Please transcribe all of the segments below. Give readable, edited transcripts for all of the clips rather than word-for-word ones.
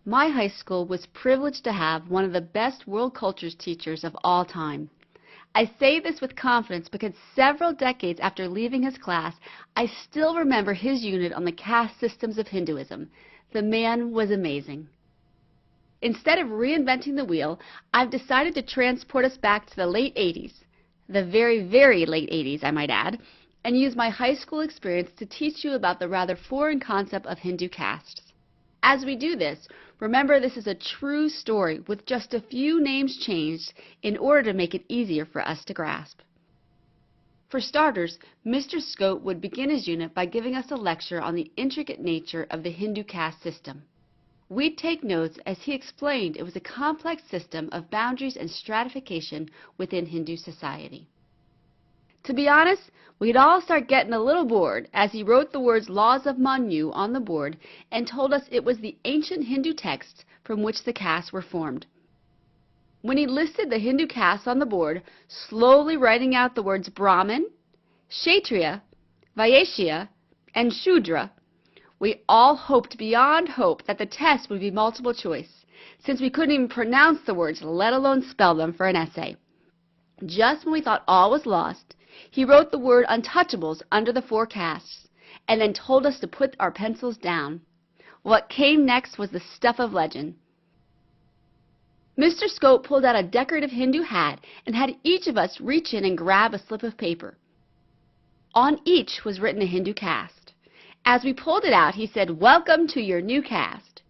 My high school was privileged to have one of the best world cultures teachers of all time. I say this with confidence because several decades after leaving his class, I still remember his unit on the caste systems of Hinduism. The man was amazing. Instead of reinventing the wheel, I've decided to transport us back to the late 80s, the very, very late 80s, I might add, and use my high school experience to teach you about the rather foreign concept of Hindu castes. As we do this, remember this is a true story with just a few names changed in order to make it easier for us to grasp. For starters, Mr. Scote would begin his unit by giving us a lecture on the intricate nature of the Hindu caste system. We'd take notes as he explained it was a complex system of boundaries and stratification within Hindu society. To be honest, we'd all start getting a little bored as he wrote the words Laws of Manu on the board and told us it was the ancient Hindu texts from which the castes were formed. When he listed the Hindu castes on the board, slowly writing out the words Brahmin, Kshatriya, Vaishya, and Shudra, we all hoped beyond hope that the test would be multiple choice, since we couldn't even pronounce the words, let alone spell them for an essay. Just when we thought all was lost, he wrote the word untouchables under the 4 castes, and then told us to put our pencils down. What came next was the stuff of legend. Mr. Scote pulled out a decorative Hindu hat and had each of us reach in and grab a slip of paper. On each was written a Hindu caste. As we pulled it out, he said, "Welcome to your new caste."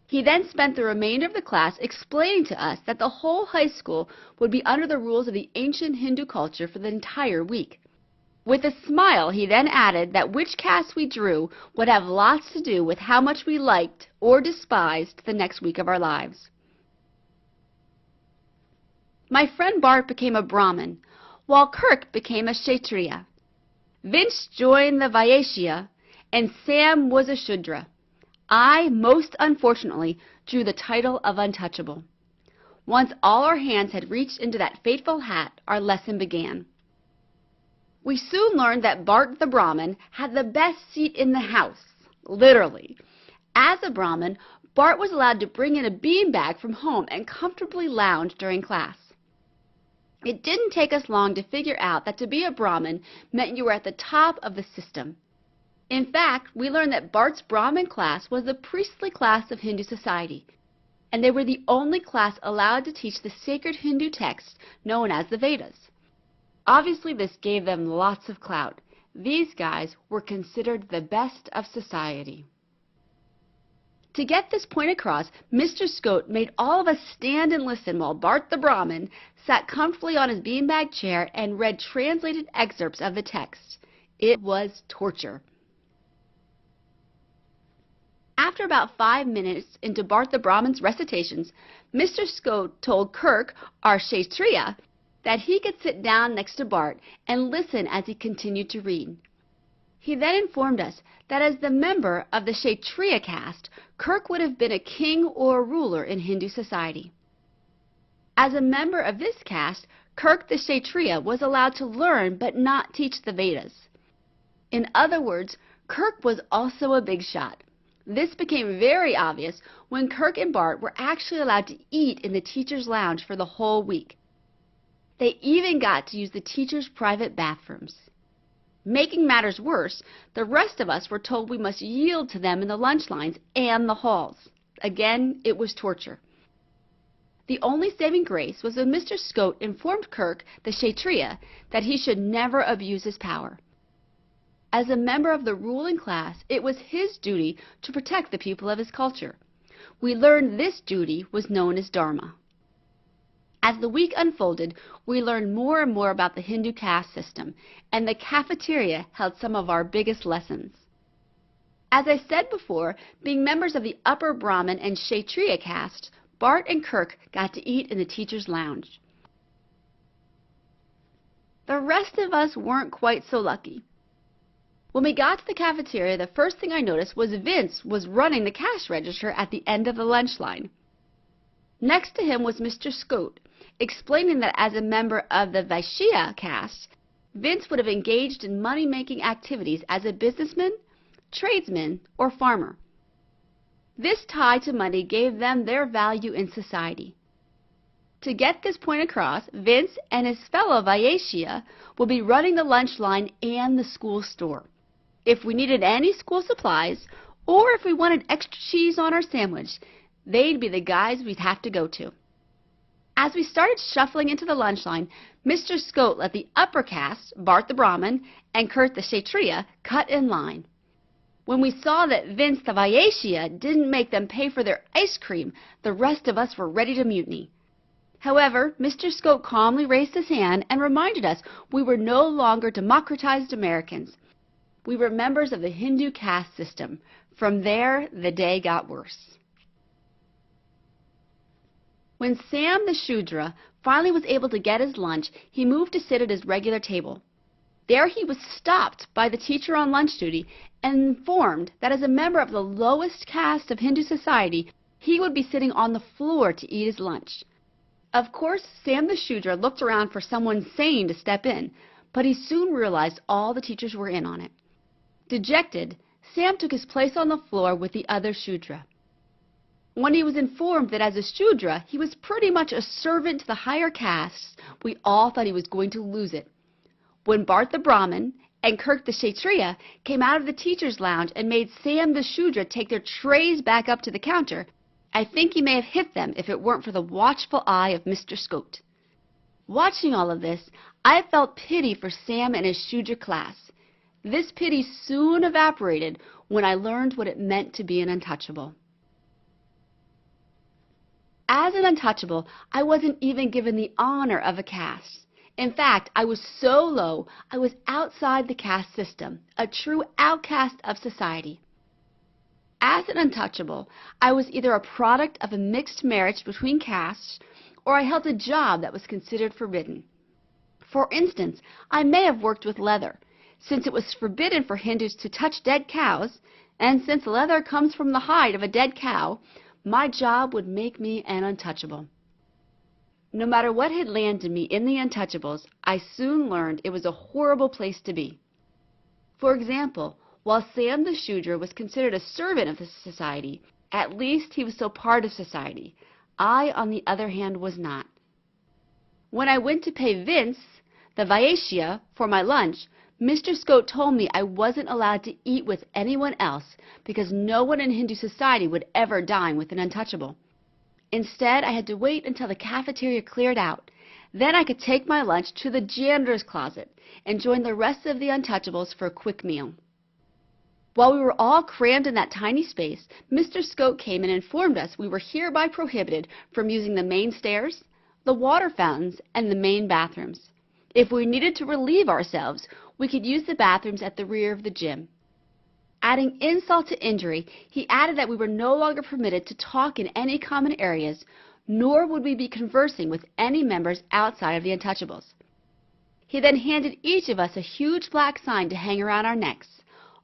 He then spent the remainder of the class explaining to us that the whole high school would be under the rules of the ancient Hindu culture for the entire week. With a smile, he then added that which caste we drew would have lots to do with how much we liked or despised the next week of our lives. My friend Bart became a Brahmin, while Kirk became a Kshatriya. Vince joined the Vaishya, and Sam was a Shudra. I, most unfortunately, drew the title of untouchable. Once all our hands had reached into that fateful hat, our lesson began. We soon learned that Bart the Brahmin had the best seat in the house, literally. As a Brahmin, Bart was allowed to bring in a beanbag from home and comfortably lounge during class. It didn't take us long to figure out that to be a Brahmin meant you were at the top of the system. In fact, we learned that Bart's Brahmin class was the priestly class of Hindu society, and they were the only class allowed to teach the sacred Hindu texts known as the Vedas. Obviously, this gave them lots of clout. These guys were considered the best of society. To get this point across, Mr. Scote made all of us stand and listen while Bart the Brahmin sat comfortably on his beanbag chair and read translated excerpts of the text. It was torture. After about 5 minutes into Bart the Brahmin's recitations, Mr. Scote told Kirk, our Kshatriya, that he could sit down next to Bart and listen as he continued to read. He then informed us that as the member of the Kshatriya caste, Kirk would have been a king or a ruler in Hindu society. As a member of this caste, Kirk the Kshatriya was allowed to learn but not teach the Vedas. In other words, Kirk was also a big shot. This became very obvious when Kirk and Bart were actually allowed to eat in the teacher's lounge for the whole week. They even got to use the teacher's private bathrooms. Making matters worse, the rest of us were told we must yield to them in the lunch lines and the halls. Again, it was torture. The only saving grace was when Mr. Scote informed Kirk, the Kshatriya, that he should never abuse his power. As a member of the ruling class, it was his duty to protect the people of his culture. We learned this duty was known as Dharma. As the week unfolded, we learned more and more about the Hindu caste system, and the cafeteria held some of our biggest lessons. As I said before, being members of the upper Brahmin and Kshatriya caste, Bart and Kirk got to eat in the teacher's lounge. The rest of us weren't quite so lucky. When we got to the cafeteria, the first thing I noticed was Vince was running the cash register at the end of the lunch line. Next to him was Mr. Scote, explaining that as a member of the Vaishya caste, Vince would have engaged in money-making activities as a businessman, tradesman, or farmer. This tie to money gave them their value in society. To get this point across, Vince and his fellow Vaishya will be running the lunch line and the school store. If we needed any school supplies, or if we wanted extra cheese on our sandwich, they'd be the guys we'd have to go to. As we started shuffling into the lunch line, Mr. Scott let the upper caste, Bart the Brahmin, and Kurt the Kshatriya, cut in line. When we saw that Vince the Vaishya didn't make them pay for their ice cream, the rest of us were ready to mutiny. However, Mr. Scott calmly raised his hand and reminded us we were no longer democratized Americans. We were members of the Hindu caste system. From there, the day got worse. When Sam the Shudra finally was able to get his lunch, he moved to sit at his regular table. There he was stopped by the teacher on lunch duty and informed that as a member of the lowest caste of Hindu society, he would be sitting on the floor to eat his lunch. Of course, Sam the Shudra looked around for someone sane to step in, but he soon realized all the teachers were in on it. Dejected, Sam took his place on the floor with the other Shudra. When he was informed that as a Shudra, he was pretty much a servant to the higher castes, we all thought he was going to lose it. When Bart the Brahmin and Kirk the Kshatriya came out of the teacher's lounge and made Sam the Shudra take their trays back up to the counter, I think he may have hit them if it weren't for the watchful eye of Mr. Scott. Watching all of this, I felt pity for Sam and his Shudra class. This pity soon evaporated when I learned what it meant to be an untouchable. As an untouchable, I wasn't even given the honor of a caste. In fact, I was so low, I was outside the caste system, a true outcast of society. As an untouchable, I was either a product of a mixed marriage between castes, or I held a job that was considered forbidden. For instance, I may have worked with leather, since it was forbidden for Hindus to touch dead cows, and since leather comes from the hide of a dead cow, my job would make me an untouchable. No matter what had landed me in the untouchables, I soon learned it was a horrible place to be. For example, while Sam the Shudra was considered a servant of the society, at least he was still part of society. I, on the other hand, was not. When I went to pay Vince, the Vaishya, for my lunch, Mr. Scott told me I wasn't allowed to eat with anyone else because no one in Hindu society would ever dine with an untouchable. Instead, I had to wait until the cafeteria cleared out. Then I could take my lunch to the janitor's closet and join the rest of the untouchables for a quick meal. While we were all crammed in that tiny space, Mr. Scott came and informed us we were hereby prohibited from using the main stairs, the water fountains, and the main bathrooms. If we needed to relieve ourselves, we could use the bathrooms at the rear of the gym. Adding insult to injury, he added that we were no longer permitted to talk in any common areas, nor would we be conversing with any members outside of the untouchables. He then handed each of us a huge black sign to hang around our necks.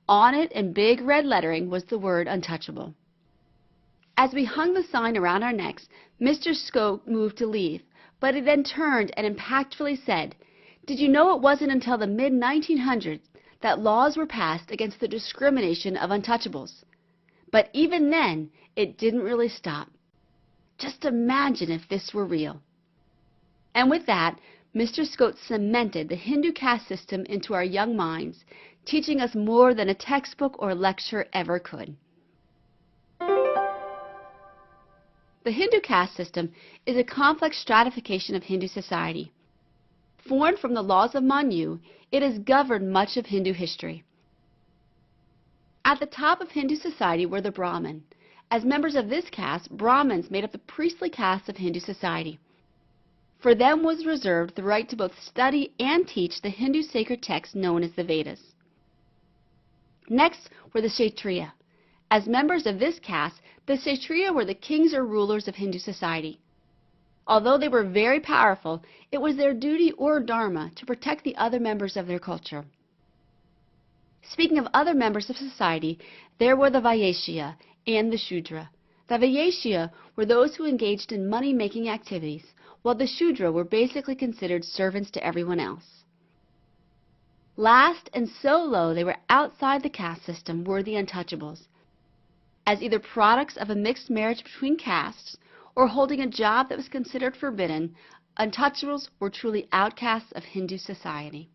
On it, in big red lettering, was the word untouchable. As we hung the sign around our necks, Mr. Scott moved to leave, but he then turned and impactfully said, "Did you know it wasn't until the mid-1900s that laws were passed against the discrimination of untouchables? But even then, it didn't really stop. Just imagine if this were real." And with that, Mr. Scott cemented the Hindu caste system into our young minds, teaching us more than a textbook or lecture ever could. The Hindu caste system is a complex stratification of Hindu society. Formed from the laws of Manu, it has governed much of Hindu history. At the top of Hindu society were the Brahmin. As members of this caste, Brahmins made up the priestly caste of Hindu society. For them was reserved the right to both study and teach the Hindu sacred texts known as the Vedas. Next were the Kshatriya. As members of this caste, the Kshatriya were the kings or rulers of Hindu society. Although they were very powerful, it was their duty or dharma to protect the other members of their culture. Speaking of other members of society, there were the Vaishya and the Shudra. The Vaishya were those who engaged in money-making activities, while the Shudra were basically considered servants to everyone else. Last, and so low they were outside the caste system, were the untouchables. As either products of a mixed marriage between castes or holding a job that was considered forbidden, untouchables were truly outcasts of Hindu society.